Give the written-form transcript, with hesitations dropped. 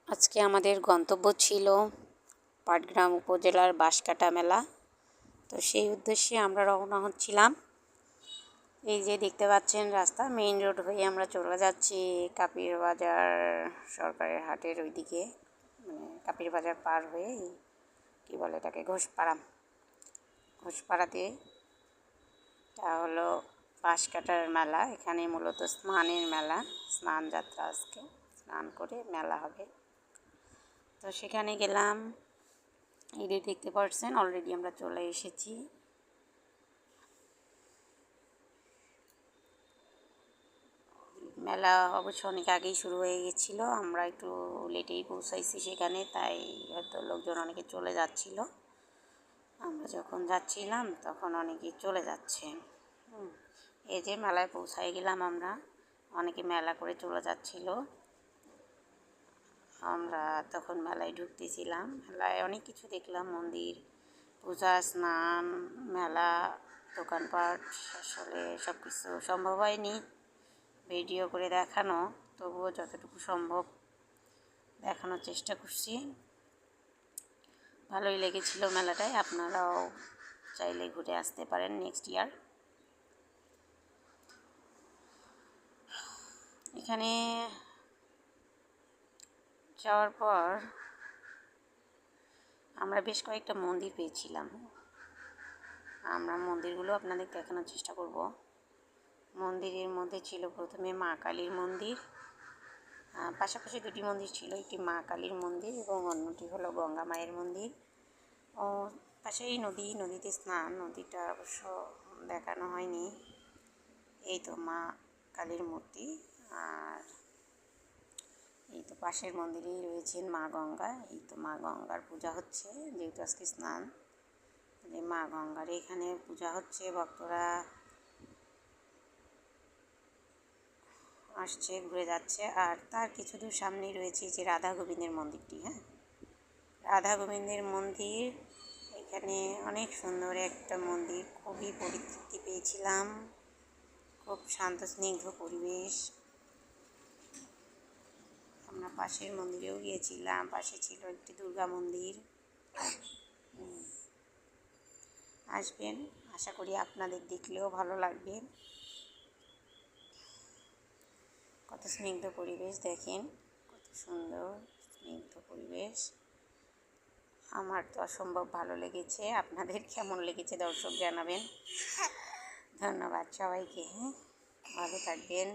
আজকে আমাদের গন্তব্য ছিল পাটগ্রাম উপজেলার বাঁশকাটা মেলা। তো সেই উদ্দেশ্যে আমরা রওনা হচ্ছিলাম। এই যে দেখতে পাচ্ছেন রাস্তা, মেইন রোড হয়ে আমরা চলে যাচ্ছি কাপির বাজার সরকারের হাটের ওইদিকে, মানে কাপির বাজার পার হয়ে কী বলে এটাকে, ঘোষপাড়াতে। তা হলো বাঁশকাটার মেলা। এখানে মূলত স্নানের মেলা, স্নান যাত্রা। আজকে স্নান করে মেলা হবে। তো সেখানে গেলাম। এই যে দেখতে পাচ্ছেন অলরেডি আমরা চলে এসেছি। মেলা অবশ্য অনেক আগেই শুরু হয়ে গেছিলো, আমরা একটু লেটেই পৌঁছাইছি সেখানে, তাই হয়তো লোকজন অনেকে চলে যাচ্ছিল। আমরা যখন যাচ্ছিলাম তখন অনেকেই চলে যাচ্ছে। এই যে মেলায় পৌঁছাই গেলাম আমরা, অনেকে মেলা করে চলে যাচ্ছিল। আমরা তখন মেলায় ঢুকতেছিলাম। মেলায় অনেক কিছু দেখলাম, মন্দির, পূজা, স্নান, মেলা, দোকানপাট। আসলে সব কিছু সম্ভব হয়নি ভিডিও করে দেখানো, তবুও যতটুকু সম্ভব দেখানোর চেষ্টা করছি। ভালোই লেগেছিল মেলাটায়। আপনারাও চাইলে ঘুরে আসতে পারেন নেক্সট ইয়ার। এখানে যাওয়ার পর আমরা বেশ কয়েকটা মন্দির পেয়েছিলাম। আমরা মন্দিরগুলো আপনাদের দেখানোর চেষ্টা করব। মন্দিরের মধ্যে ছিল প্রথমে মা কালীর মন্দির, পাশাপাশি দুটি মন্দির ছিল, একটি মা কালীর মন্দির এবং অন্যটি হলো গঙ্গা মায়ের মন্দির। ও পাশেই নদীতে স্নান, নদীটা অবশ্য দেখানো হয়নি। এই তো মা কালীর মূর্তি, আর এই তো পাশের মন্দিরেই রয়েছেন মা গঙ্গা। এই তো মা গঙ্গার পূজা হচ্ছে, যেহেতু আজকে স্নান, মা গঙ্গার এখানে পূজা হচ্ছে। ভক্তরা আসছে, ঘুরে যাচ্ছে। আর তার কিছু দূর সামনেই রয়েছে যে রাধা গোবিন্দের মন্দিরটি। রাধা গোবিন্দের মন্দির এখানে অনেক সুন্দর একটা মন্দির, খুবই পরিতৃপ্তি পেয়েছিলাম। খুব শান্ত স্নিগ্ধ পরিবেশ। আমরা পাশের মন্দিরেও গিয়েছিলাম, পাশে ছিল একটি দুর্গা মন্দির। আসবেন, আশা করি আপনাদের দেখলেও ভালো লাগবে। কত স্নিগ্ধ পরিবেশ দেখেন, কত সুন্দর স্নিগ্ধ পরিবেশ। আমার তো অসম্ভব ভালো লেগেছে। আপনাদের কেমন লেগেছে দর্শক জানাবেন। ধন্যবাদ সবাইকে। ভালো থাকবেন।